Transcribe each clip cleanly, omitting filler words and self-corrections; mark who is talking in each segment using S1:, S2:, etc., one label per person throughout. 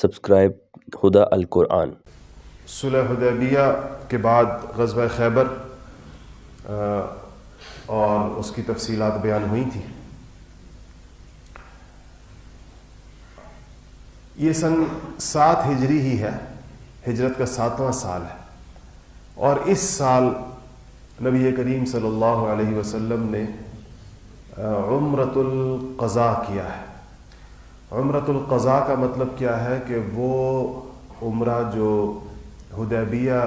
S1: Subscribe ہدا القرآن۔
S2: صلح حدیبیہ کے بعد غزوہ خیبر اور اس کی تفصیلات بیان ہوئی تھیں۔ یہ سن 7 ہجری ہی ہے، ہجرت کا 7واں سال ہے، اور اس سال نبی کریم صلی اللہ علیہ وسلم نے عمرۃ القضاء کیا ہے۔ عمرۃ القضاء کا مطلب کیا ہے کہ وہ عمرہ جو حدیبیہ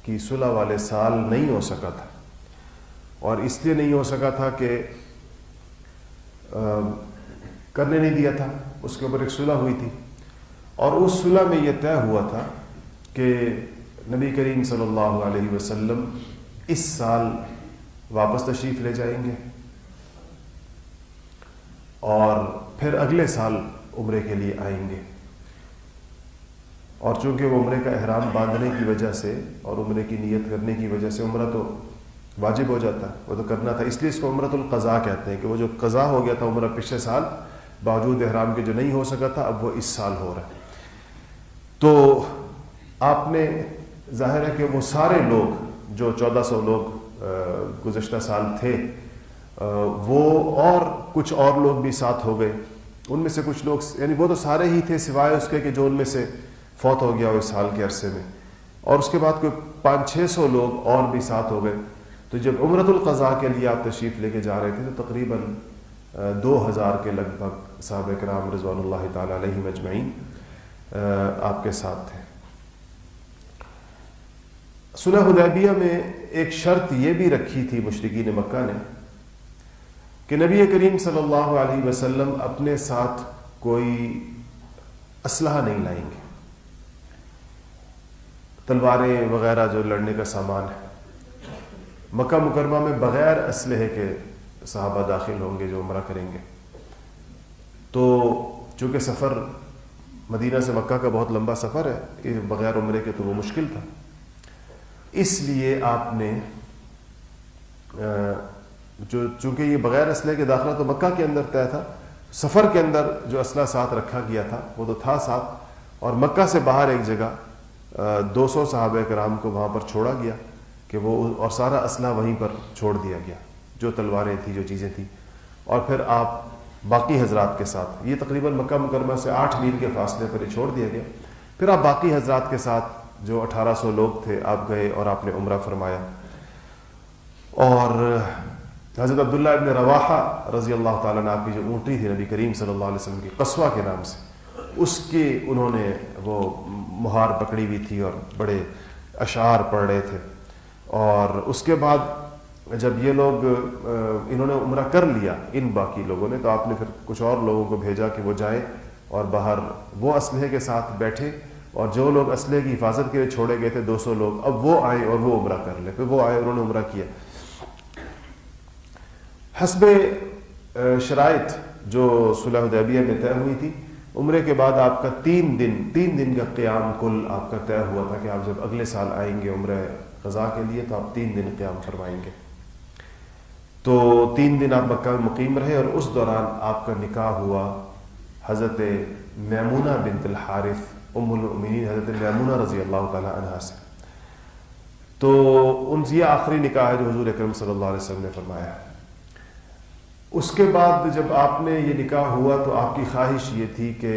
S2: کی صلح والے سال نہیں ہو سکا تھا، اور اس لیے نہیں ہو سکا تھا کہ کرنے نہیں دیا تھا، اس کے اوپر ایک صلح ہوئی تھی، اور اس صلح میں یہ طے ہوا تھا کہ نبی کریم صلی اللہ علیہ وسلم اس سال واپس تشریف لے جائیں گے اور پھر اگلے سال عمرے کے لیے آئیں گے، اور چونکہ وہ عمرے کا احرام باندھنے کی وجہ سے اور عمرے کی نیت کرنے کی وجہ سے عمرہ تو واجب ہو جاتا ہے، وہ تو کرنا تھا، اس لیے اس کو عمرۃ القضاء کہتے ہیں کہ وہ جو قضا ہو گیا تھا عمرہ پچھلے سال باوجود احرام کے جو نہیں ہو سکا تھا، اب وہ اس سال ہو رہا ہے۔ تو آپ نے ظاہر ہے کہ وہ سارے لوگ جو 1400 لوگ گزشتہ سال تھے، وہ اور کچھ اور لوگ بھی ساتھ ہو گئے، ان میں سے کچھ لوگ، یعنی وہ تو سارے ہی تھے سوائے اس کے کہ جو ان میں سے فوت ہو گیا اس سال کے عرصے میں، اور اس کے بعد کوئی 500-600 لوگ اور بھی ساتھ ہو گئے۔ تو جب عمرۃ القضاء کے لیے آپ تشریف لے کے جا رہے تھے تو تقریباً 2000 کے لگ بھگ صحابہ کرام رضوان اللہ تعالی علیہم اجمعین آپ کے ساتھ تھے۔ صلح حدیبیہ میں ایک شرط یہ بھی رکھی تھی مشرکین مکہ نے کہ نبی کریم صلی اللہ علیہ وسلم اپنے ساتھ کوئی اسلحہ نہیں لائیں گے، تلواریں وغیرہ جو لڑنے کا سامان ہے۔ مکہ مکرمہ میں بغیر اسلحے کے صحابہ داخل ہوں گے جو عمرہ کریں گے، تو چونکہ سفر مدینہ سے مکہ کا بہت لمبا سفر ہے، بغیر عمرے کے تو وہ مشکل تھا، اس لیے آپ نے چونکہ یہ بغیر اسلحے کے داخلہ تو مکہ کے اندر طے تھا، سفر کے اندر جو اسلحہ ساتھ رکھا گیا تھا وہ تو تھا ساتھ، اور مکہ سے باہر ایک جگہ 200 صحابہ کرام کو وہاں پر چھوڑا گیا کہ وہ، اور سارا اسلحہ وہیں پر چھوڑ دیا گیا، جو تلواریں تھیں جو چیزیں تھیں، اور پھر آپ باقی حضرات کے ساتھ، یہ تقریباً مکہ مکرمہ سے 8 میل کے فاصلے پر ہی چھوڑ دیا گیا، پھر آپ باقی حضرات کے ساتھ جو 1800 لوگ تھے آپ گئے اور آپ نے عمرہ فرمایا۔ اور حضرت عبداللہ ابن رواحہ رضی اللہ تعالیٰ عنہ، آپ کی جو اونٹی تھی نبی کریم صلی اللہ علیہ وسلم کی، قصوہ کے نام سے، اس کے انہوں نے وہ مہار پکڑی ہوئی تھی اور بڑے اشعار پڑھ رہے تھے، اور اس کے بعد جب یہ لوگ انہوں نے عمرہ کر لیا ان باقی لوگوں نے، تو آپ نے پھر کچھ اور لوگوں کو بھیجا کہ وہ جائیں اور باہر وہ اسلحے کے ساتھ بیٹھے، اور جو لوگ اسلحے کی حفاظت کے لیے چھوڑے گئے تھے 200 لوگ، اب وہ آئے اور وہ عمرہ کر لے، پھر وہ آئے انہوں نے عمرہ کیا۔ حسب شرائط جو صلح حدیبیہ میں طے ہوئی تھی، عمرے کے بعد آپ کا 3 دن کا قیام کل آپ کا طے ہوا تھا کہ آپ جب اگلے سال آئیں گے عمرہ قضاء کے لیے تو آپ 3 دن قیام فرمائیں گے۔ تو 3 دن آپ مکہ میں مقیم رہے، اور اس دوران آپ کا نکاح ہوا حضرت میمونہ بنت الحارث ام المؤمنین حضرت میمونہ رضی اللہ تعالی عنہا سے۔ تو ان سے یہ آخری نکاح ہے جو حضور اکرم صلی اللہ علیہ وسلم نے فرمایا ہے۔ اس کے بعد جب آپ نے یہ نکاح ہوا تو آپ کی خواہش یہ تھی کہ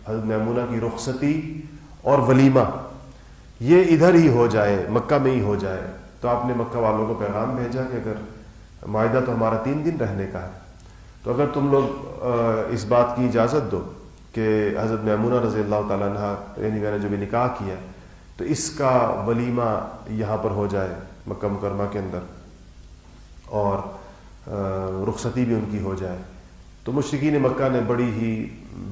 S2: حضرت میمونہ کی رخصتی اور ولیمہ یہ ادھر ہی ہو جائے، مکہ میں ہی ہو جائے، تو آپ نے مکہ والوں کو پیغام بھیجا کہ اگر معاہدہ تو ہمارا 3 دن رہنے کا ہے، تو اگر تم لوگ اس بات کی اجازت دو کہ حضرت میمونہ رضی اللہ تعالیٰ عنہ، یعنی میں نے جو بھی نکاح کیا تو اس کا ولیمہ یہاں پر ہو جائے مکہ مکرمہ کے اندر، اور رخصتی بھی ان کی ہو جائے، تو مشرکین مکہ نے بڑی ہی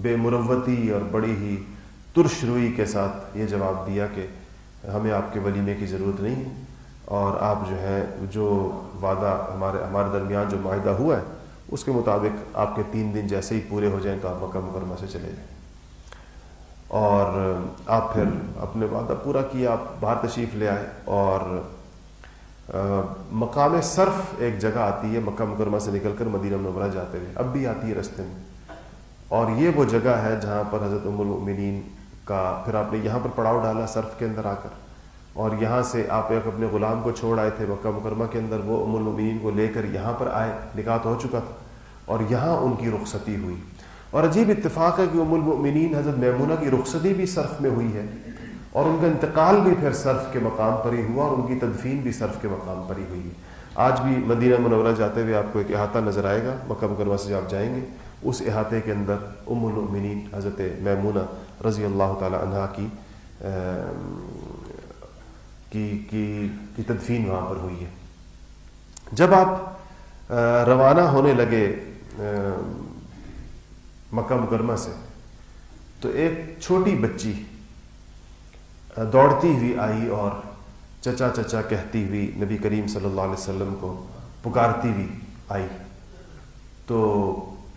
S2: بے مروتی اور بڑی ہی ترش روئی کے ساتھ یہ جواب دیا کہ ہمیں آپ کے ولیمے کی ضرورت نہیں ہے، اور آپ جو ہے جو وعدہ ہمارے درمیان جو معاہدہ ہوا ہے اس کے مطابق آپ کے 3 دن جیسے ہی پورے ہو جائیں تو آپ مکہ مکرمہ سے چلے جائیں۔ اور آپ پھر اپنے وعدہ پورا کیا، آپ باہر تشریف لے آئے، اور مقام صرف ایک جگہ آتی ہے مکہ مکرمہ سے نکل کر مدینہ منورہ جاتے ہوئے، اب بھی آتی ہے رستے میں، اور یہ وہ جگہ ہے جہاں پر حضرت ام المؤمنین کا پھر آپ نے یہاں پر پڑاؤ ڈالا صرف کے اندر آ کر، اور یہاں سے آپ ایک اپنے غلام کو چھوڑ آئے تھے مکہ مکرمہ کے اندر، وہ ام المؤمنین کو لے کر یہاں پر آئے، نکاح تو ہو چکا تھا، اور یہاں ان کی رخصتی ہوئی. اور عجیب اتفاق ہے کہ ام المؤمنین حضرت میمونہ کی رخصتی بھی صرف میں ہوئی ہے، اور ان کا انتقال بھی پھر صرف کے مقام پر ہی ہوا، اور ان کی تدفین بھی صرف کے مقام پر ہی ہوئی ہے. آج بھی مدینہ منورہ جاتے ہوئے آپ کو ایک احاطہ نظر آئے گا، مکہ مکرمہ سے جب آپ جائیں گے اس احاطے کے اندر ام المؤمنین حضرت میمونہ رضی اللہ تعالی عنہا کی تدفین وہاں پر ہوئی ہے. جب آپ روانہ ہونے لگے مکہ مکرمہ سے تو ایک چھوٹی بچی دوڑتی ہوئی آئی اور چچا چچا کہتی ہوئی نبی کریم صلی اللہ علیہ وسلم کو پکارتی ہوئی آئی. تو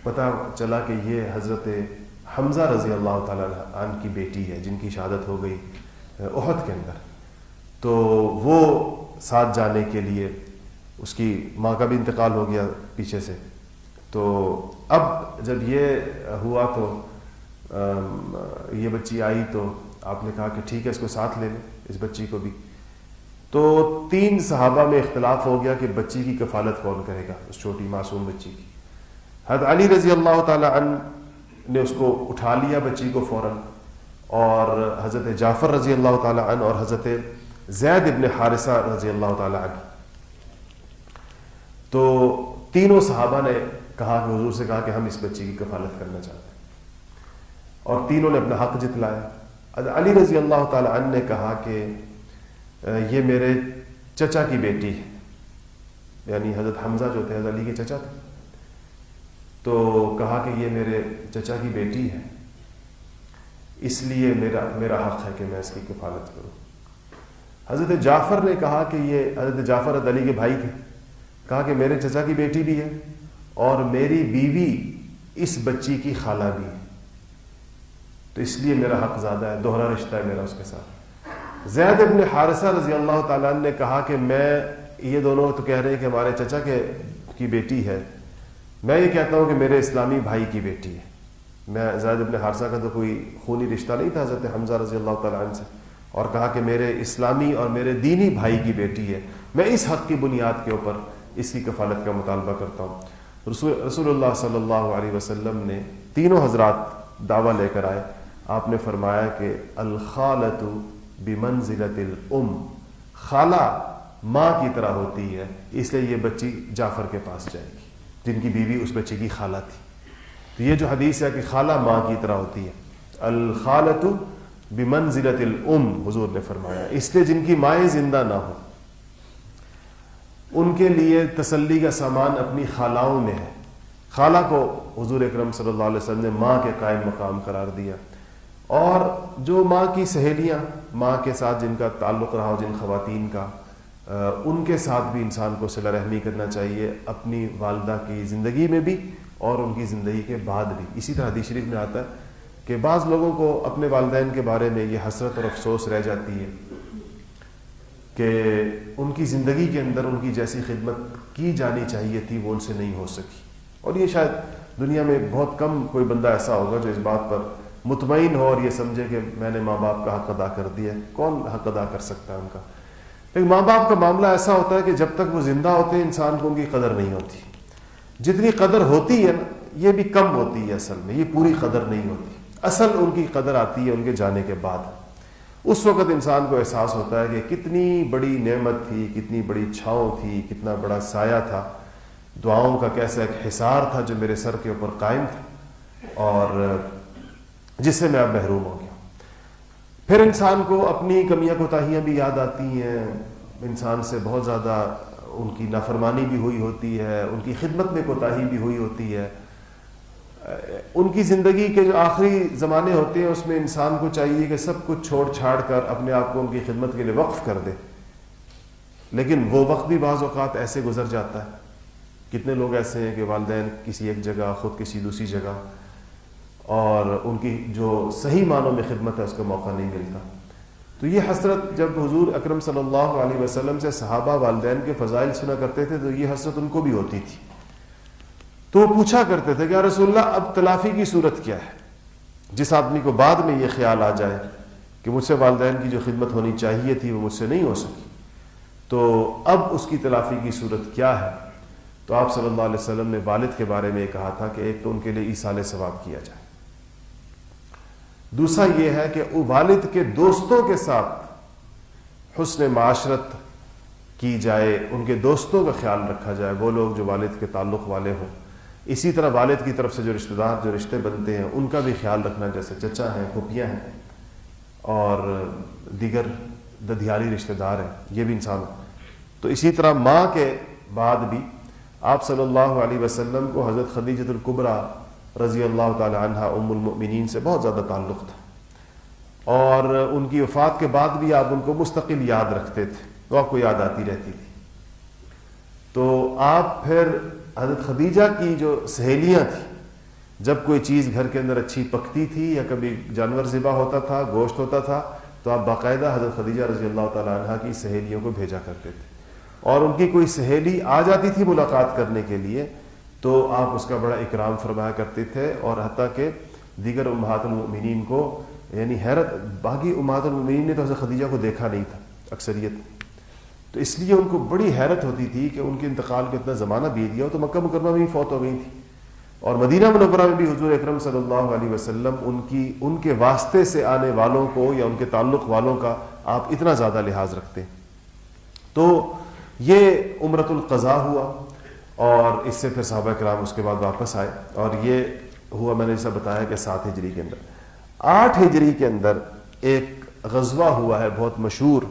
S2: پتہ چلا کہ یہ حضرت حمزہ رضی اللہ تعالیٰ عنہ کی بیٹی ہے جن کی شہادت ہو گئی احد کے اندر. تو وہ ساتھ جانے کے لیے، اس کی ماں کا بھی انتقال ہو گیا پیچھے سے، تو اب جب یہ ہوا تو یہ بچی آئی تو آپ نے کہا کہ ٹھیک ہے اس کو ساتھ لے لیں، اس بچی کو بھی. تو 3 صحابہ میں اختلاف ہو گیا کہ بچی کی کفالت کون کرے گا، اس چھوٹی معصوم بچی کی. حضرت علی رضی اللہ تعالی عنہ نے اس کو اٹھا لیا بچی کو فوراً، اور حضرت جعفر رضی اللہ تعالی عنہ اور حضرت زید ابن حارثہ رضی اللہ تعالی عنہ، تو تینوں صحابہ نے کہا کہ حضور سے کہا کہ ہم اس بچی کی کفالت کرنا چاہتے ہیں، اور تینوں نے اپنا حق جتلایا. حضرت علی رضی اللہ تعالی عنہ نے کہا کہ یہ میرے چچا کی بیٹی ہے، یعنی حضرت حمزہ جو تھے حضرت علی کے چچا تھے، تو کہا کہ یہ میرے چچا کی بیٹی ہے، اس لیے میرا حق ہے کہ میں اس کی کفالت کروں. حضرت جعفر نے کہا کہ یہ حضرت جعفر حضرت علی کے بھائی تھے، کہا کہ میرے چچا کی بیٹی بھی ہے اور میری بیوی اس بچی کی خالہ بھی ہے، تو اس لیے میرا حق زیادہ ہے، دوہرا رشتہ ہے میرا اس کے ساتھ. زید ابن حارثہ رضی اللہ تعالیٰ عنہ نے کہا کہ یہ دونوں تو کہہ رہے ہیں کہ ہمارے چچا کی بیٹی ہے، میں یہ کہتا ہوں کہ میرے اسلامی بھائی کی بیٹی ہے. میں زید ابن حارثہ کا تو کوئی خونی رشتہ نہیں تھا حضرت حمزہ رضی اللہ تعالیٰ عنہ سے، اور کہا کہ میرے اسلامی اور میرے دینی بھائی کی بیٹی ہے، میں اس حق کی بنیاد کے اوپر اس کی کفالت کا مطالبہ کرتا ہوں. رسول اللہ صلی اللہ علیہ وسلم نے تینوں حضرات دعویٰ لے کر آئے. آپ نے فرمایا کہ الخالۃ بمنزلۃ الام، خالہ ماں کی طرح ہوتی ہے، اس لیے یہ بچی جعفر کے پاس جائے گی جن کی بیوی اس بچے کی خالہ تھی. تو یہ جو حدیث ہے کہ خالہ ماں کی طرح ہوتی ہے، الخالۃ بمنزلۃ الام حضور نے فرمایا، اس لیے جن کی مائیں زندہ نہ ہوں ان کے لیے تسلی کا سامان اپنی خالاؤں میں ہے. خالہ کو حضور اکرم صلی اللہ علیہ وسلم نے ماں کے قائم مقام قرار دیا، اور جو ماں کی سہیلیاں، ماں کے ساتھ جن کا تعلق رہا ہو جن خواتین کا، ان کے ساتھ بھی انسان کو صلہ رحمی کرنا چاہیے، اپنی والدہ کی زندگی میں بھی اور ان کی زندگی کے بعد بھی. اسی طرح حدیث شریف میں آتا ہے کہ بعض لوگوں کو اپنے والدین کے بارے میں یہ حسرت اور افسوس رہ جاتی ہے کہ ان کی زندگی کے اندر ان کی جیسی خدمت کی جانی چاہیے تھی وہ ان سے نہیں ہو سکی. اور یہ شاید دنیا میں بہت کم کوئی بندہ ایسا ہوگا جو اس بات پر مطمئن ہو اور یہ سمجھے کہ میں نے ماں باپ کا حق ادا کر دیا ہے. کون حق ادا کر سکتا ہے ان کا؟ لیکن ماں باپ کا معاملہ ایسا ہوتا ہے کہ جب تک وہ زندہ ہوتے ہیں انسان کو ان کی قدر نہیں ہوتی. جتنی قدر ہوتی ہے نا یہ بھی کم ہوتی ہے، اصل میں یہ پوری قدر نہیں ہوتی. اصل ان کی قدر آتی ہے ان کے جانے کے بعد. اس وقت انسان کو احساس ہوتا ہے کہ کتنی بڑی نعمت تھی، کتنی بڑی چھاؤں تھی، کتنا بڑا سایہ تھا، دعاؤں کا کیسا ایک حصار تھا جو میرے سر کے اوپر قائم تھا اور جس سے میں اب محروم ہو گیا. پھر انسان کو اپنی کمیاں کوتاہیاں بھی یاد آتی ہیں، انسان سے بہت زیادہ ان کی نافرمانی بھی ہوئی ہوتی ہے، ان کی خدمت میں کوتاہی بھی ہوئی ہوتی ہے. ان کی زندگی کے جو آخری زمانے ہوتے ہیں اس میں انسان کو چاہیے کہ سب کچھ چھوڑ چھاڑ کر اپنے آپ کو ان کی خدمت کے لیے وقف کر دے، لیکن وہ وقت بھی بعض اوقات ایسے گزر جاتا ہے. کتنے لوگ ایسے ہیں کہ والدین کسی ایک جگہ، خود کسی دوسری جگہ، اور ان کی جو صحیح معنوں میں خدمت ہے اس کا موقع نہیں ملتا. تو یہ حسرت جب حضور اکرم صلی اللہ علیہ وسلم سے صحابہ والدین کے فضائل سنا کرتے تھے تو یہ حسرت ان کو بھی ہوتی تھی. تو وہ پوچھا کرتے تھے کہ یا رسول اللہ اب تلافی کی صورت کیا ہے؟ جس آدمی کو بعد میں یہ خیال آ جائے کہ مجھ سے والدین کی جو خدمت ہونی چاہیے تھی وہ مجھ سے نہیں ہو سکی، تو اب اس کی تلافی کی صورت کیا ہے؟ تو آپ صلی اللہ علیہ وسلم نے والد کے بارے میں یہ کہا تھا کہ ایک تو ان کے لیے ایصال ثواب کیا جائے، دوسرا یہ ہے کہ والد کے دوستوں کے ساتھ حسن معاشرت کی جائے، ان کے دوستوں کا خیال رکھا جائے، وہ لوگ جو والد کے تعلق والے ہوں۔ اسی طرح والد کی طرف سے جو رشتہ دار جو رشتے بنتے ہیں ان کا بھی خیال رکھنا، جیسے چچا ہیں، پھوپھیاں ہیں اور دیگر ددھیالی رشتہ دار ہیں، یہ بھی انسان۔ تو اسی طرح ماں کے بعد بھی آپ صلی اللہ علیہ وسلم کو حضرت خدیجۃ الکبریٰ رضی اللہ تعالی عنہ ام المؤمنین سے بہت زیادہ تعلق تھا، اور ان کی وفات کے بعد بھی آپ ان کو مستقل یاد رکھتے تھے، تو آپ کو یاد آتی رہتی تھی۔ تو آپ پھر حضرت خدیجہ کی جو سہیلیاں تھیں، جب کوئی چیز گھر کے اندر اچھی پکتی تھی یا کبھی جانور ذبح ہوتا تھا، گوشت ہوتا تھا، تو آپ باقاعدہ حضرت خدیجہ رضی اللہ تعالیٰ عنہ کی سہیلیوں کو بھیجا کرتے تھے، اور ان کی کوئی سہیلی آ جاتی تھی ملاقات کرنے کے لیے تو آپ اس کا بڑا اکرام فرمایا کرتے تھے، اور حتیٰ کہ دیگر امہات المؤمنین کو، یعنی حیرت، باقی امہات المؤمنین نے تو حضرت خدیجہ کو دیکھا نہیں تھا اکثریت، تو اس لیے ان کو بڑی حیرت ہوتی تھی کہ ان کے انتقال کو اتنا زمانہ بیت گیا ہو، تو مکہ مکرمہ میں بھی فوت ہو گئی تھی، اور مدینہ منورہ میں بھی حضور اکرم صلی اللہ علیہ وسلم ان کے واسطے سے آنے والوں کو یا ان کے تعلق والوں کا آپ اتنا زیادہ لحاظ رکھتے ہیں۔ تو یہ عمرۃ القضاء ہوا، اور اس سے پھر صحابہ کرام اس کے بعد واپس آئے، اور یہ ہوا میں نے جیسا بتایا کہ 7 ہجری کے اندر۔ 8 ہجری کے اندر ایک غزوہ ہوا ہے بہت مشہور،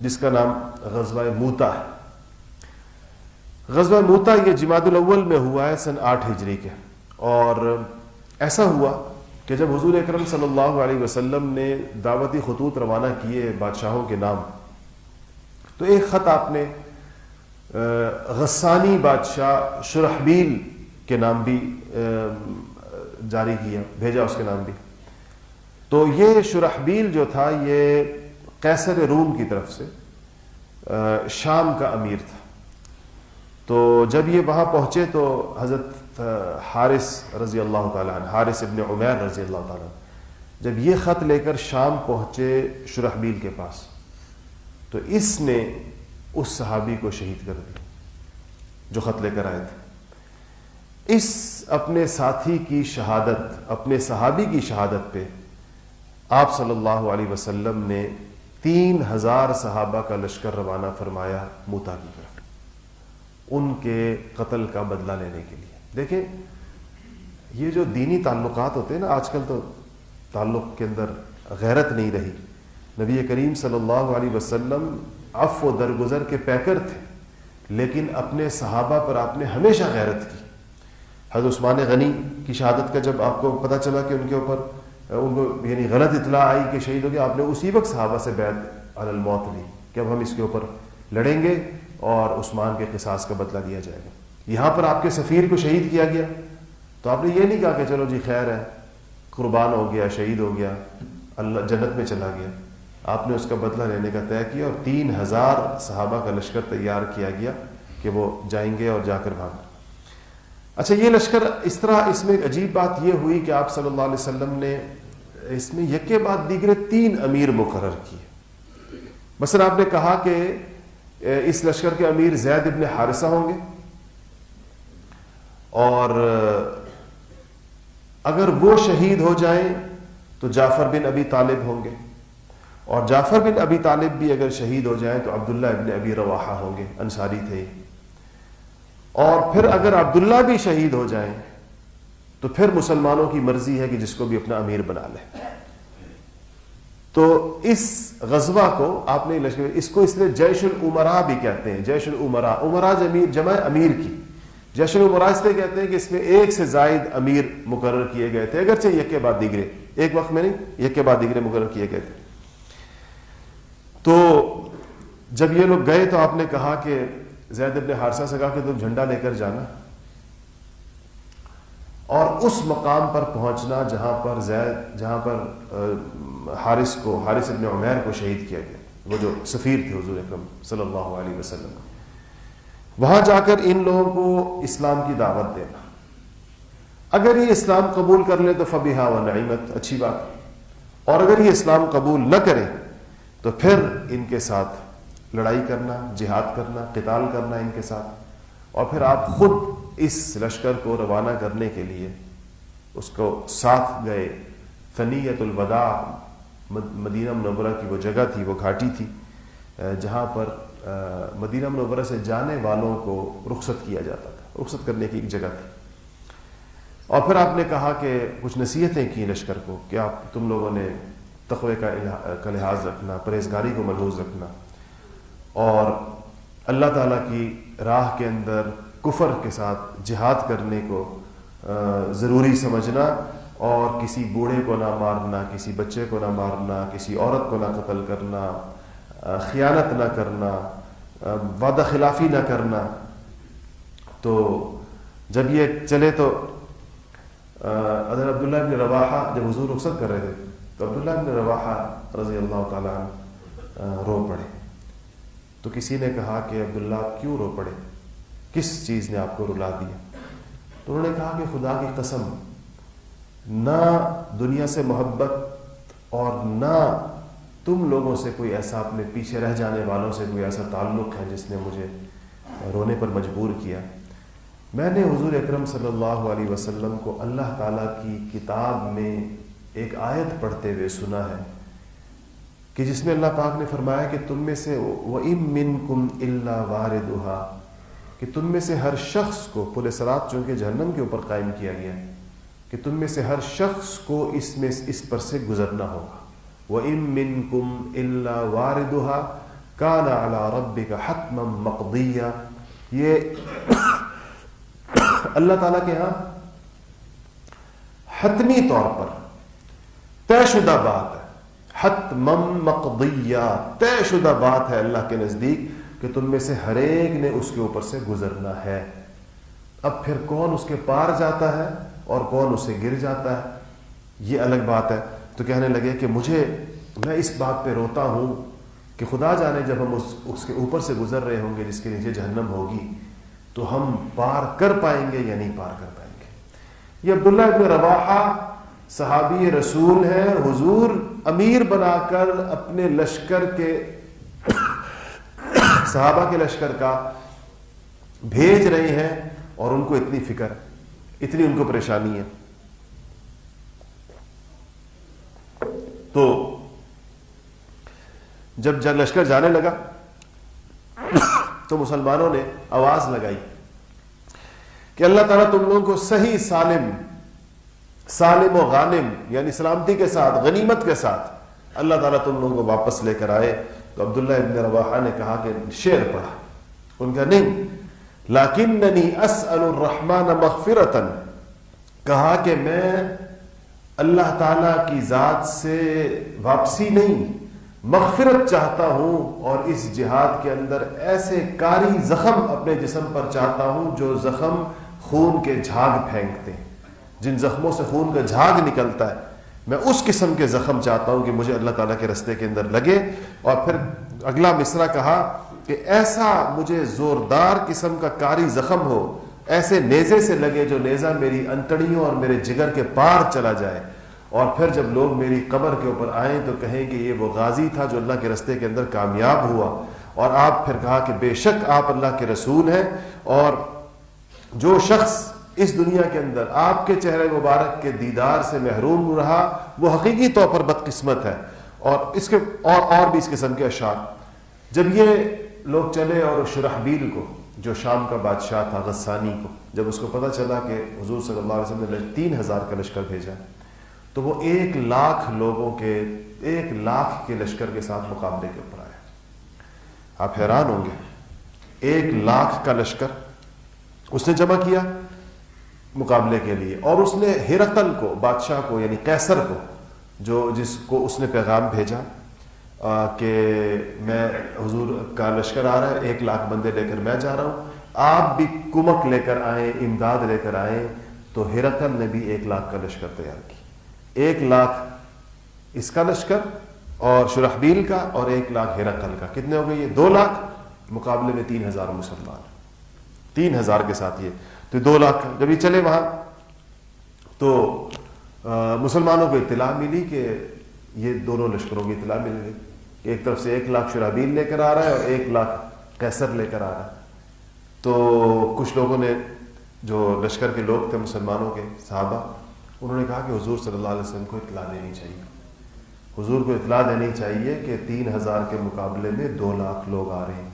S2: جس کا نام غزوہ موتا ہے۔ غزوہ موتا یہ جمادی الاول میں ہوا ہے سن 8 ہجری کے، اور ایسا ہوا کہ جب حضور اکرم صلی اللہ علیہ وسلم نے دعوتی خطوط روانہ کیے بادشاہوں کے نام، تو ایک خط آپ نے غسانی بادشاہ شرحبیل کے نام بھی جاری کیا، بھیجا اس کے نام بھی۔ تو یہ شرحبیل جو تھا یہ قیصر روم کی طرف سے شام کا امیر تھا۔ تو جب یہ وہاں پہنچے تو حضرت حارث رضی اللہ تعالیٰ عنہ، حارث ابن عمیر رضی اللہ تعالیٰ عنہ، جب یہ خط لے کر شام پہنچے شرحبیل کے پاس، تو اس نے اس صحابی کو شہید کر دیا جو خط لے کر آئے تھے۔ اس اپنے ساتھی کی شہادت، اپنے صحابی کی شہادت پہ آپ صلی اللہ علیہ وسلم نے 3000 صحابہ کا لشکر روانہ فرمایا موتا کی طرف، ان کے قتل کا بدلہ لینے کے لیے۔ دیکھیں یہ جو دینی تعلقات ہوتے ہیں نا، آج کل تو تعلق کے اندر غیرت نہیں رہی۔ نبی کریم صلی اللہ علیہ وسلم عفو و درگزر کے پیکر تھے، لیکن اپنے صحابہ پر آپ نے ہمیشہ غیرت کی۔ حضرت عثمان غنی کی شہادت کا جب آپ کو پتہ چلا کہ ان کے اوپر ان کو یعنی غلط اطلاع آئی کہ شہید ہو گیا، آپ نے اسی وقت صحابہ سے بیعت علی الموت لی کہ اب ہم اس کے اوپر لڑیں گے اور عثمان کے قصاص کا بدلہ دیا جائے گا۔ یہاں پر آپ کے سفیر کو شہید کیا گیا، تو آپ نے یہ نہیں کہا کہ چلو جی خیر ہے، قربان ہو گیا، شہید ہو گیا، اللہ جنت میں چلا گیا۔ آپ نے اس کا بدلہ لینے کا طے کیا، اور 3000 صحابہ کا لشکر تیار کیا گیا کہ وہ جائیں گے اور جا کر بھاگیں۔ اچھا، یہ لشکر اس طرح، اس میں ایک عجیب بات یہ ہوئی کہ آپ صلی اللہ علیہ وسلم نے اس میں یک کے بعد دیگرے 3 امیر مقرر کیے۔ مثلا آپ نے کہا کہ اس لشکر کے امیر زید ابن حارثہ ہوں گے، اور اگر وہ شہید ہو جائیں تو جعفر بن ابی طالب ہوں گے، اور جعفر بن ابی طالب بھی اگر شہید ہو جائیں تو عبداللہ ابن ابی رواحہ ہوں گے، انصاری تھے۔ اور پھر اگر عبداللہ بھی شہید ہو جائیں تو پھر مسلمانوں کی مرضی ہے کہ جس کو بھی اپنا امیر بنا لے۔ تو اس غزوہ کو آپ نے اس کو اس لیے جیش الامراء بھی کہتے ہیں، جیش الامراء، امراء جمع امیر کی، جیش الامراء اس لیے کہتے ہیں کہ اس میں 1 سے زائد امیر مقرر کیے گئے تھے، اگرچہ یک کے بعد دیگرے، ایک وقت میں نہیں، یک کے بعد دیگرے مقرر کیے گئے تھے۔ تو جب یہ لوگ گئے تو آپ نے کہا کہ زید ابن حارثہ سے کہا کہ تم جھنڈا لے کر جانا اور اس مقام پر پہنچنا جہاں پر حارث ابن عمیر کو شہید کیا گیا، وہ جو سفیر تھے حضور اکرم صلی اللہ علیہ وسلم، وہاں جا کر ان لوگوں کو اسلام کی دعوت دینا۔ اگر یہ اسلام قبول کر لے تو فبیہا و نعمت، اچھی بات، اور اگر یہ اسلام قبول نہ کرے تو پھر ان کے ساتھ لڑائی کرنا، جہاد کرنا، قتال کرنا ان کے ساتھ، اور پھر آپ خود اس لشکر کو روانہ کرنے کے لیے اس کو ساتھ گئے۔ ثنیۃ الوداع مدینہ منورہ کی وہ جگہ تھی، وہ گھاٹی تھی جہاں پر مدینہ منورہ سے جانے والوں کو رخصت کیا جاتا تھا، رخصت کرنے کی ایک جگہ تھی۔ اور پھر آپ نے کہا کہ کچھ نصیحتیں کی لشکر کو کہ آپ تم لوگوں نے تقوی کا لحاظ رکھنا، پرہیزگاری کو ملحوظ رکھنا، اور اللہ تعالیٰ کی راہ کے اندر کفر کے ساتھ جہاد کرنے کو ضروری سمجھنا، اور کسی بوڑھے کو نہ مارنا، کسی بچے کو نہ مارنا، کسی عورت کو نہ قتل کرنا، خیانت نہ کرنا، وعدہ خلافی نہ کرنا۔ تو جب یہ چلے تو حضرت عبداللہ ابن رواحہ جب حضور رخصت کر رہے تھے تو عبداللہ ابن رواحہ رضی اللہ تعالیٰ عنہ رو پڑے۔ تو کسی نے کہا کہ عبداللہ آپ کیوں رو پڑے، کس چیز نے آپ کو رلا دیا؟ تو انہوں نے کہا کہ خدا کی قسم، نہ دنیا سے محبت اور نہ تم لوگوں سے کوئی ایسا، اپنے پیچھے رہ جانے والوں سے کوئی ایسا تعلق ہے جس نے مجھے رونے پر مجبور کیا۔ میں نے حضور اکرم صلی اللہ علیہ وسلم کو اللہ تعالیٰ کی کتاب میں ایک آیت پڑھتے ہوئے سنا ہے کہ جس میں اللہ پاک نے فرمایا کہ تم میں سے وَإِن مِّنكُمْ إِلَّا وَارِدُهَا، کہ تم میں سے ہر شخص کو، پل صراط چونکہ جہنم کے اوپر قائم کیا گیا ہے، کہ تم میں سے ہر شخص کو اس پر سے گزرنا ہوگا۔ وَإِن مِّنكُمْ إِلَّا وَارِدُهَا كَانَ عَلَى رَبِّكَ حَتْمًا مَقْضِيًّا، یہ اللہ تعالیٰ کے ہاں حتمی طور پر طے شدہ بات ہے، حتمًا مقضیہ، طے شدہ بات ہے اللہ کے نزدیک کہ تم میں سے ہر ایک نے اس کے اوپر سے گزرنا ہے۔ اب پھر کون اس کے پار جاتا ہے اور کون اسے گر جاتا ہے یہ الگ بات ہے۔ تو کہنے لگے کہ میں اس بات پہ روتا ہوں کہ خدا جانے جب ہم اس کے اوپر سے گزر رہے ہوں گے جس کے نیچے جہنم ہوگی تو ہم پار کر پائیں گے یا نہیں پار کر پائیں گے۔ یہ عبداللہ ابن رواحہ صحابی رسول ہے، حضور امیر بنا کر اپنے لشکر کے، صحابہ کے لشکر کا بھیج رہے ہیں، اور ان کو اتنی فکر، اتنی ان کو پریشانی ہے۔ تو جب لشکر جانے لگا تو مسلمانوں نے آواز لگائی کہ اللہ تعالیٰ تم لوگوں کو صحیح سالم و غانم، یعنی سلامتی کے ساتھ، غنیمت کے ساتھ اللہ تعالیٰ تم لوگوں کو واپس لے کر آئے۔ تو عبداللہ ابن رواحہ نے کہا کہ شعر پڑھا، ان کا نہیں، لکننی اسأل الرحمن مغفرۃ، کہا کہ میں اللہ تعالیٰ کی ذات سے واپسی نہیں، مغفرت چاہتا ہوں، اور اس جہاد کے اندر ایسے کاری زخم اپنے جسم پر چاہتا ہوں جو زخم خون کے جھاگ پھینکتے ہیں، جن زخموں سے خون کا جھاگ نکلتا ہے، میں اس قسم کے زخم چاہتا ہوں کہ مجھے اللہ تعالیٰ کے رستے کے اندر لگے۔ اور پھر اگلا مصرع کہا کہ ایسا مجھے زوردار قسم کا کاری زخم ہو، ایسے نیزے سے لگے جو نیزہ میری انتڑیوں اور میرے جگر کے پار چلا جائے، اور پھر جب لوگ میری قبر کے اوپر آئیں تو کہیں کہ یہ وہ غازی تھا جو اللہ کے رستے کے اندر کامیاب ہوا۔ اور آپ پھر کہا کہ بے شک آپ اللہ کے رسول ہیں، اور جو شخص اس دنیا کے اندر آپ کے چہرے مبارک کے دیدار سے محروم رہا وہ حقیقی طور پر بدقسمت ہے۔ اور اس کے اور بھی اس قسم کے اشعار۔ جب یہ لوگ چلے اور شرحبیل کو، جو شام کا بادشاہ تھا، غسانی کو، جب اس کو پتہ چلا کہ حضور صلی اللہ علیہ وسلم نے 3000 کا لشکر بھیجا، تو وہ 1,00,000 لوگوں کے 1,00,000 کے لشکر کے ساتھ مقابلے کے اوپر آیا۔ آپ حیران ہوں گے، 1,00,000 کا لشکر اس نے جمع کیا مقابلے کے لیے، اور اس نے ہرقل کو، بادشاہ کو، یعنی قیصر کو، جس کو اس نے پیغام بھیجا کہ میں حضور کا لشکر آ رہا ہے، 1,00,000 بندے لے کر میں جا رہا ہوں، آپ بھی کمک لے کر آئیں، امداد لے کر آئیں۔ تو ہرقل نے بھی 1,00,000 کا لشکر تیار کیا، 1,00,000 اس کا لشکر اور شرحبیل کا، اور 1,00,000 ہرقل کا، کتنے ہو گئے یہ؟ 2,00,000 مقابلے میں 3,000 مسلمان، 3,000 کے ساتھ یہ، تو 2,00,000۔ جب یہ چلے وہاں تو مسلمانوں کو اطلاع ملی کہ یہ دونوں لشکروں کی اطلاع مل گئی کہ ایک طرف سے 1,00,000 شرابیل لے کر آ رہا ہے اور 1,00,000 قیصر لے کر آ رہا ہے. تو کچھ لوگوں نے، جو لشکر کے لوگ تھے مسلمانوں کے صحابہ، انہوں نے کہا کہ حضور صلی اللہ علیہ وسلم کو اطلاع دینی چاہیے، حضور کو اطلاع دینی چاہیے کہ 3,000 کے مقابلے میں 2,00,000 لوگ آ رہے ہیں،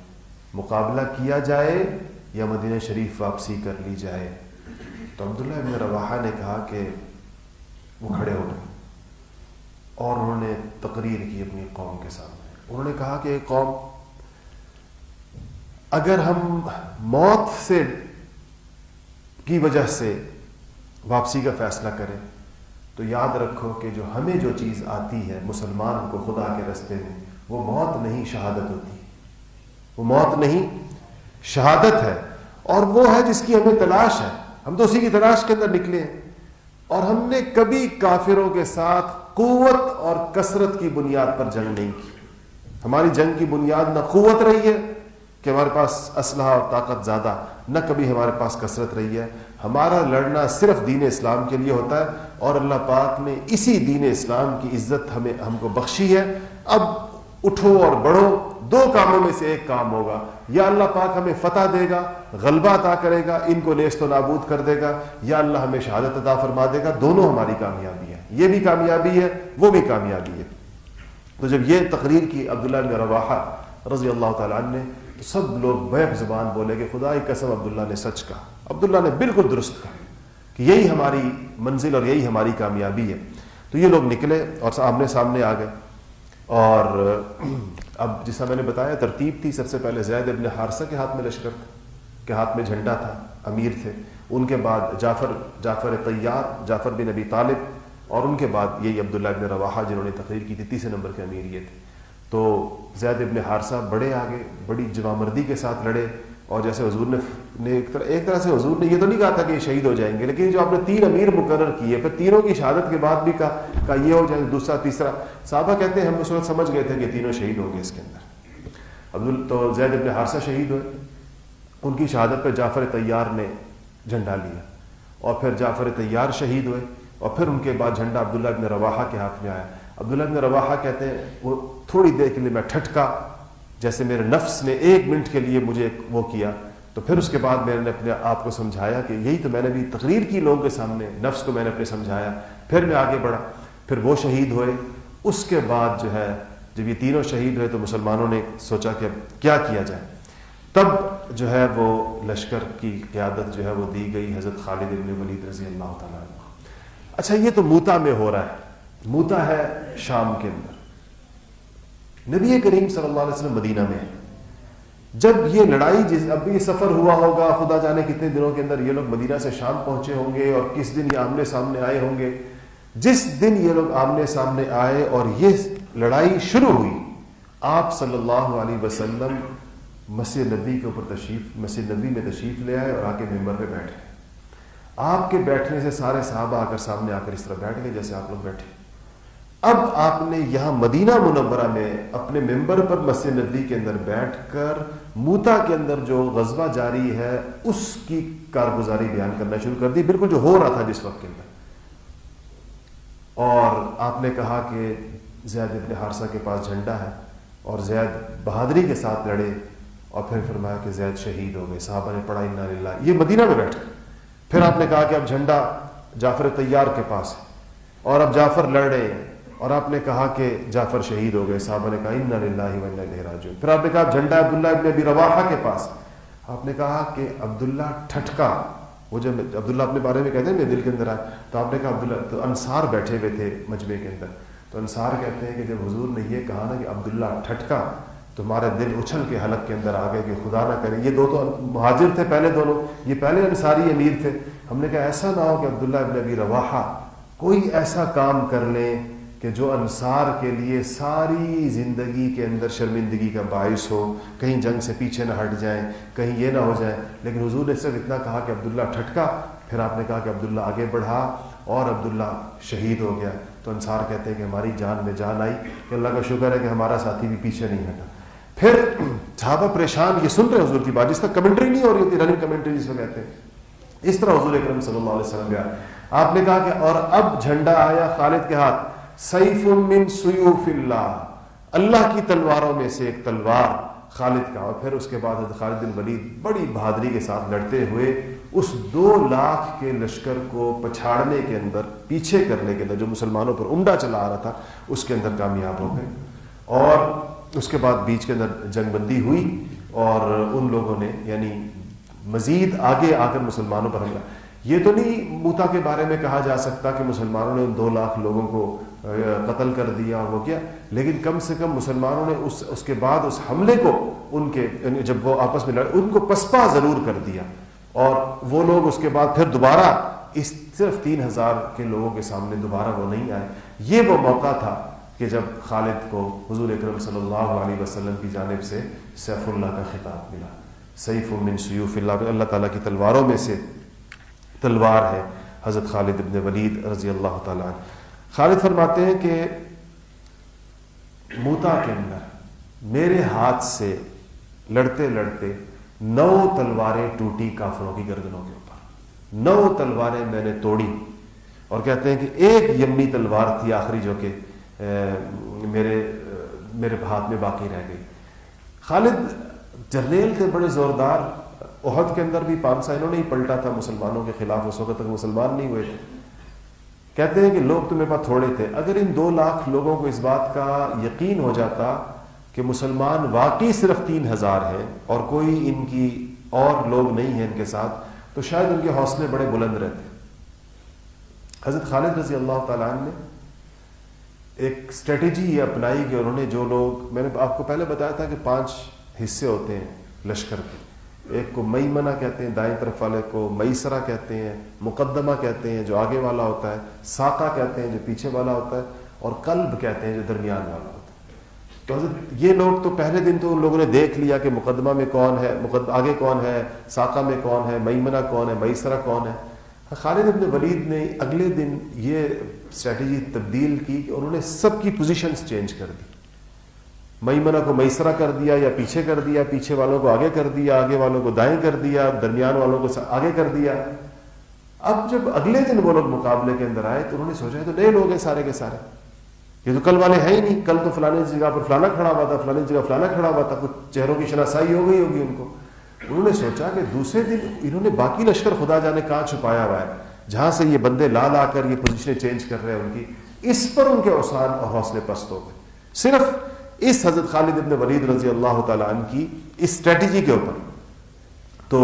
S2: مقابلہ کیا جائے یا مدینہ شریف واپسی کر لی جائے. تو عبداللہ ابن رواحہ نے کہا کہ وہ کھڑے ہو گئے اور انہوں نے تقریر کی اپنی قوم کے سامنے. انہوں نے کہا کہ قوم، اگر ہم موت سے کی وجہ سے واپسی کا فیصلہ کریں تو یاد رکھو کہ جو ہمیں جو چیز آتی ہے مسلمان کو خدا کے راستے میں، وہ موت نہیں شہادت ہوتی، وہ موت نہیں شہادت ہے، اور وہ ہے جس کی ہمیں تلاش ہے. ہم تو اسی کی تلاش کے اندر نکلے ہیں، اور ہم نے کبھی کافروں کے ساتھ قوت اور کثرت کی بنیاد پر جنگ نہیں کی. ہماری جنگ کی بنیاد نہ قوت رہی ہے کہ ہمارے پاس اسلحہ اور طاقت زیادہ، نہ کبھی ہمارے پاس کثرت رہی ہے. ہمارا لڑنا صرف دین اسلام کے لیے ہوتا ہے، اور اللہ پاک نے اسی دین اسلام کی عزت ہم کو بخشی ہے. اب اٹھو اور بڑھو، 2 کاموں میں سے ایک کام ہوگا، یا اللہ پاک ہمیں فتح دے گا، غلبہ عطا کرے گا، ان کو نیست و نابود کر دے گا، یا اللہ ہمیں شہادت عطا فرما دے گا. دونوں ہماری کامیابی ہے، یہ بھی کامیابی ہے، وہ بھی کامیابی ہے. تو جب یہ تقریر کی عبداللہ بن رواحہ رضی اللہ تعالیٰ عنہ نے، تو سب لوگ بیک زبان بولے کہ خدا کی قسم عبداللہ نے سچ کہا، عبداللہ نے بالکل درست کہا کہ یہی ہماری منزل اور یہی ہماری کامیابی ہے. تو یہ لوگ نکلے اور آمنے سامنے آ گئے. اور اب جیسا میں نے بتایا ترتیب تھی، سب سے پہلے زید ابن حارثہ کے ہاتھ میں لشکر کے ہاتھ میں جھنڈا تھا، امیر تھے. ان کے بعد جعفر طیار، جعفر بن ابی طالب، اور ان کے بعد یہی عبداللہ ابن رواحہ جنہوں نے تقریر کی تھی، تیسرے نمبر کے امیر یہ تھے. تو زید ابن حارثہ بڑے آگے بڑی جوامردی کے ساتھ لڑے، اور جیسے حضور نے ایک طرح سے حضور نے یہ تو نہیں کہا تھا کہ یہ شہید ہو جائیں گے، لیکن جو آپ نے 3 امیر مقرر کیے، پھر تینوں کی شہادت کے بعد بھی کہا یہ ہو جائے دوسرا تیسرا. صحابہ کہتے ہیں ہم اس وقت سمجھ گئے تھے کہ تینوں شہید ہوں گے اس کے اندر. تو زید ابن حارثہ شہید ہوئے، ان کی شہادت پہ جعفر طیار نے جھنڈا لیا، اور پھر جعفر طیار شہید ہوئے، اور پھر ان کے بعد جھنڈا عبداللہ ابن رواحہ کے ہاتھ میں آیا. عبداللہ ابن رواحہ کہتے ہیں وہ تھوڑی دیر کے لیے میں ٹھٹکا، جیسے میرے نفس نے 1 منٹ کے لیے مجھے وہ کیا. تو پھر اس کے بعد میں نے اپنے آپ کو سمجھایا کہ یہی تو میں نے بھی تقریر کی لوگوں کے سامنے، نفس کو میں نے اپنے سمجھایا. پھر میں آگے بڑھا، پھر وہ شہید ہوئے. اس کے بعد جو ہے جب یہ تینوں شہید ہوئے تو مسلمانوں نے سوچا کہ اب کیا کیا جائے. تب جو ہے وہ لشکر کی قیادت جو ہے وہ دی گئی حضرت خالد بن ولید رضی اللہ تعالیٰ عنہ. اچھا یہ تو موتا میں ہو رہا ہے، موتا ہے شام کے اندر. نبی کریم صلی اللہ علیہ وسلم مدینہ میں ہے. جب یہ لڑائی اب یہ سفر ہوا ہوگا، خدا جانے کتنے دنوں کے اندر یہ لوگ مدینہ سے شام پہنچے ہوں گے، اور کس دن یہ آمنے سامنے آئے ہوں گے. جس دن یہ لوگ آمنے سامنے آئے اور یہ لڑائی شروع ہوئی، آپ صلی اللہ علیہ وسلم مسجد نبی کے اوپر مسجد نبی میں تشریف لے آئے اور آ کے ممبر پہ بیٹھے. آپ کے بیٹھنے سے سارے صحابہ آ کر سامنے آ کر اس طرح بیٹھ گئے جیسے آپ لوگ بیٹھے. اب آپ نے یہاں مدینہ منورہ میں اپنے ممبر پر مسجد نبوی کے اندر بیٹھ کر موتا کے اندر جو غزوہ جاری ہے اس کی کارگزاری بیان کرنا شروع کر دی، بالکل جو ہو رہا تھا جس وقت کے اندر. اور آپ نے کہا کہ زید ابن حارثہ کے پاس جھنڈا ہے اور زید بہادری کے ساتھ لڑے، اور پھر فرمایا کہ زید شہید ہو گئے. صحابہ نے پڑھا انا للہ، یہ مدینہ میں بیٹھ کر. پھر آپ نے کہا کہ اب جھنڈا جعفر طیار کے پاس ہے اور اب جعفر لڑ رہے ہیں، اور آپ نے کہا کہ جعفر شہید ہو گئے. صحابہ نے کہا انا للہ و انا الیہ راجعون. پھر آپ نے کہا جھنڈا عبداللہ ابن ابی رواحہ کے پاس. آپ نے کہا کہ عبداللہ ٹھٹکا. وہ جب عبداللہ اپنے بارے میں کہتے ہیں میرے دل کے اندر آئے، تو آپ نے کہا عبداللہ. تو انصار بیٹھے ہوئے تھے مجمع کے اندر، تو انصار کہتے ہیں کہ جب حضور نے یہ کہا نا کہ عبداللہ ٹھٹکا، تو ہمارے دل اچھل کے حلق کے اندر آ گئے کہ خدا نہ کرے. یہ دو تو مہاجر تھے پہلے دونوں، یہ پہلے انصاری امیر تھے. ہم نے کہا ایسا نہ ہو کہ عبداللہ ابن ابی رواحہ کوئی ایسا کام کر لیں کہ جو انصار کے لیے ساری زندگی کے اندر شرمندگی کا باعث ہو، کہیں جنگ سے پیچھے نہ ہٹ جائیں، کہیں یہ نہ ہو جائے. لیکن حضور نے صرف اتنا کہا کہ عبداللہ ٹھٹکا. پھر آپ نے کہا کہ عبداللہ آگے بڑھا اور عبداللہ شہید ہو گیا. تو انصار کہتے ہیں کہ ہماری جان میں جان آئی کہ اللہ کا شکر ہے کہ ہمارا ساتھی بھی پیچھے نہیں ہٹا. پھر صحابہ پریشان، یہ سن رہے حضور کی بات، جس طرح کمنٹری نہیں ہو رہی ہوتی، رننگ کمنٹری جس کو کہتے ہیں، اس طرح حضور اکرم صلی اللہ علیہ وسلم گیا. آپ نے کہا کہ اور اب جھنڈا آیا خالد کے ہاتھ، سیف من سیوف اللہ، اللہ کی تلواروں میں سے ایک تلوار خالد کا. اور پھر اس کے بعد حضرت خالد بن ولید بڑی بہادری کے ساتھ لڑتے ہوئے اس 2 لاکھ کے لشکر کو پچھاڑنے کے اندر، پیچھے کرنے کے اندر، جو مسلمانوں پر عمدہ چلا آ رہا تھا اس کے اندر کامیاب ہو گئے. اور اس کے بعد بیچ کے اندر جنگ بندی ہوئی اور ان لوگوں نے یعنی مزید آگے آ کر مسلمانوں پر حملہ. یہ تو نہیں موتا کے بارے میں کہا جا سکتا کہ مسلمانوں نے ان 2 لاکھ لوگوں کو قتل کر دیا وہ کیا، لیکن کم سے کم مسلمانوں نے اس کے بعد اس حملے کو ان کے جب وہ آپس میں لڑے ان کو پسپا ضرور کر دیا. اور وہ لوگ اس کے بعد پھر دوبارہ اس صرف 3000 کے لوگوں کے سامنے دوبارہ وہ نہیں آئے. یہ وہ موقع تھا کہ جب خالد کو حضور اکرم صلی اللہ علیہ وسلم کی جانب سے سیف اللہ کا خطاب ملا. سیف من سیوف اللہ، اللہ تعالیٰ کی تلواروں میں سے تلوار ہے حضرت خالد ابن ولید رضی اللہ تعالیٰ عنہ. خالد فرماتے ہیں کہ موتا کے اندر میرے ہاتھ سے لڑتے لڑتے 9 تلواریں ٹوٹی کافروں کی گردنوں کے اوپر. 9 تلواریں میں نے توڑی. اور کہتے ہیں کہ ایک یمنی تلوار تھی آخری جو کہ میرے ہاتھ میں باقی رہ گئی. خالد جرنیل تھے بڑے زوردار. احد کے اندر بھی 500 انہوں نے ہی پلٹا تھا مسلمانوں کے خلاف، اس وقت تک مسلمان نہیں ہوئے تھے. کہتے ہیں کہ لوگ تو میرے پاس تھوڑے تھے. اگر ان 2 لاکھ لوگوں کو اس بات کا یقین ہو جاتا کہ مسلمان واقعی صرف 3000 ہیں اور کوئی ان کی اور لوگ نہیں ہیں ان کے ساتھ، تو شاید ان کے حوصلے بڑے بلند رہتے. حضرت خالد رضی اللہ تعالیٰ عنہ نے ایک اسٹریٹجی یہ اپنائی کہ انہوں نے جو لوگ، میں نے آپ کو پہلے بتایا تھا کہ 5 حصے ہوتے ہیں لشکر کے. ایک کو میمنہ کہتے ہیں، دائیں طرف والے کو میسرہ کہتے ہیں، مقدمہ کہتے ہیں جو آگے والا ہوتا ہے، ساقہ کہتے ہیں جو پیچھے والا ہوتا ہے، اور قلب کہتے ہیں جو درمیان والا ہوتا ہے. تو حضرت یہ لوگ تو پہلے دن تو ان لوگوں نے دیکھ لیا کہ مقدمہ میں کون ہے، آگے کون ہے، ساقہ میں کون ہے، میمنہ کون ہے، میسرہ کون ہے. خالد ابن ولید نے اگلے دن یہ اسٹریٹجی تبدیل کی کہ انہوں نے سب کی پوزیشنز چینج کر دی. میمنہ کو میسرہ کر دیا یا پیچھے کر دیا، پیچھے والوں کو آگے کر دیا، آگے والوں کو دائیں کر دیا، درمیان والوں کو آگے کر دیا. اب جب اگلے دن وہ لوگ مقابلے کے اندر آئے تو انہوں نے سوچا تو نئے لوگ ہیں سارے کے سارے، یہ تو کل والے ہیں ہی نہیں. کل تو فلانے جگہ پر فلانا کھڑا ہوا تھا، فلانے جگہ فلانا کھڑا ہوا تھا، کچھ چہروں کی شناسائی ہو گئی ہوگی ان کو. انہوں نے سوچا کہ دوسرے دن انہوں نے باقی لشکر خدا جانے کہاں چھپایا ہوا ہے، جہاں سے یہ بندے لا لا کر یہ پوزیشنیں چینج کر رہے ہیں ان کی. اس پر ان کے اوسان اور حوصلے پست ہو گئے صرف اس حضرت خالد ابن ولید رضی اللہ تعالیٰ عنہ کی اس اسٹریٹجی کے اوپر. تو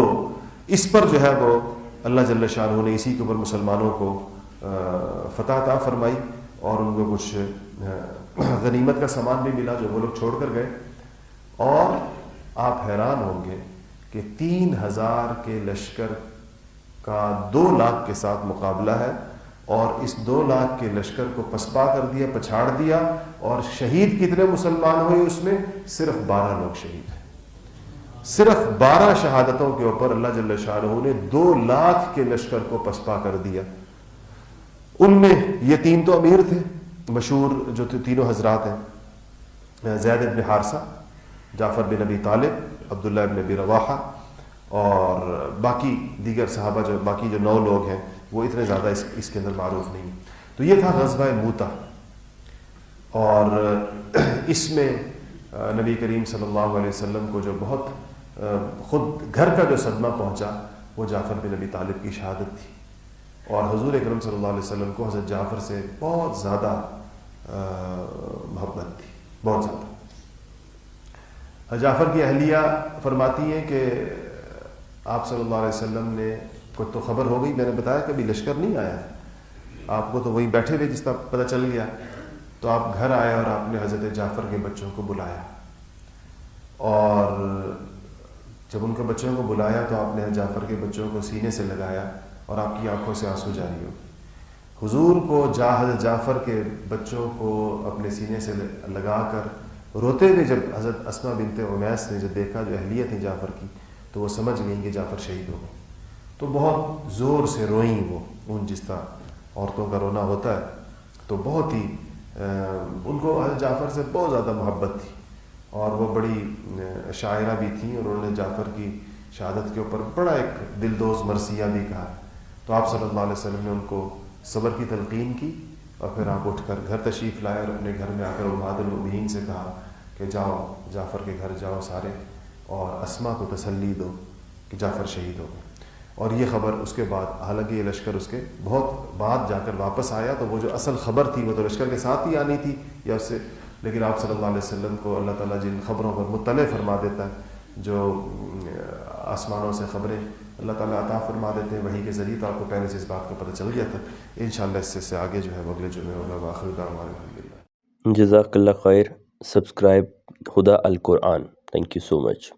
S2: اس پر جو ہے وہ اللہ جل شانہ نے اسی کے اوپر مسلمانوں کو فتح عطا فرمائی اور ان کو کچھ غنیمت کا سامان بھی ملا جو وہ لوگ چھوڑ کر گئے. اور آپ حیران ہوں گے کہ 3000 کے لشکر کا 2 لاکھ کے ساتھ مقابلہ ہے اور اس 2 لاکھ کے لشکر کو پسپا کر دیا، پچھاڑ دیا. اور شہید کتنے مسلمان ہوئے اس میں؟ صرف 12 لوگ شہید ہیں. صرف 12 شہادتوں کے اوپر اللہ جل شانہ نے 2 لاکھ کے لشکر کو پسپا کر دیا. ان میں یہ 3 تو امیر تھے مشہور جو تینوں حضرات ہیں، زید بن حارثہ، جعفر بن ابی طالب، عبداللہ بن ابی رواحہ، اور باقی دیگر صحابہ جو باقی جو 9 لوگ ہیں وہ اتنے زیادہ اس کے اندر معروف نہیں. تو یہ تھا غزوہ موتا. اور اس میں نبی کریم صلی اللہ علیہ وسلم کو جو بہت خود گھر کا جو صدمہ پہنچا وہ جعفر بن ابی طالب کی شہادت تھی. اور حضور اکرم صلی اللہ علیہ وسلم کو حضرت جعفر سے بہت زیادہ محبت تھی، بہت زیادہ. جعفر کی اہلیہ فرماتی ہیں کہ آپ صلی اللہ علیہ وسلم نے کو تو خبر ہو گئی، میں نے بتایا کہ ابھی لشکر نہیں آیا ہے، آپ کو تو وہیں بیٹھے ہوئے جس طرح پتہ چل گیا. تو آپ گھر آئے اور آپ نے حضرت جعفر کے بچوں کو بلایا. اور جب ان کے بچوں کو بلایا تو آپ نے جعفر کے بچوں کو سینے سے لگایا اور آپ کی آنکھوں سے آنسو جاری ہو. حضور کو حضرت جعفر کے بچوں کو اپنے سینے سے لگا کر روتے ہوئے جب حضرت اسماء بنت امیس نے جب دیکھا جو اہلیہ تھی جعفر کی تو وہ سمجھ گئیں کہ جعفر شہید ہو گئے. تو بہت زور سے روئیں وہ، ان جس طرح عورتوں کا رونا ہوتا ہے. تو بہت ہی ان کو حضرت جعفر سے بہت زیادہ محبت تھی اور وہ بڑی شاعرہ بھی تھیں اور انہوں نے جعفر کی شہادت کے اوپر بڑا ایک دلدوز مرثیہ بھی کہا. تو تو آپ صلی اللہ علیہ وسلم نے ان کو صبر کی تلقین کی اور پھر آپ اٹھ کر گھر تشریف لائے اور اپنے گھر میں آ کر امہات المؤمنین سے کہا کہ جاؤ جعفر کے گھر جاؤ سارے اور اسما کو تسلی دو کہ جعفر شہید ہو گئے. اور یہ خبر اس کے بعد، حالانکہ یہ لشکر اس کے بہت بعد جا کر واپس آیا، تو وہ جو اصل خبر تھی وہ تو لشکر کے ساتھ ہی آنی تھی یا اس سے، لیکن آپ صلی اللہ علیہ وسلم کو اللہ تعالیٰ جن خبروں پر مطلع فرما دیتا ہے، جو آسمانوں سے خبریں اللہ تعالیٰ عطا فرما دیتے ہیں وحی کے ذریعے، تو آپ کو پہلے سے اس بات کا پتہ چل گیا تھا. انشاءاللہ اس سے آگے جو ہے وہ اگلے جمعے ہوگا. وآخر دعوانا الحمدللہ.
S1: جزاک اللہ خیر. سبسکرائب ہدا القرآن. Thank you so much.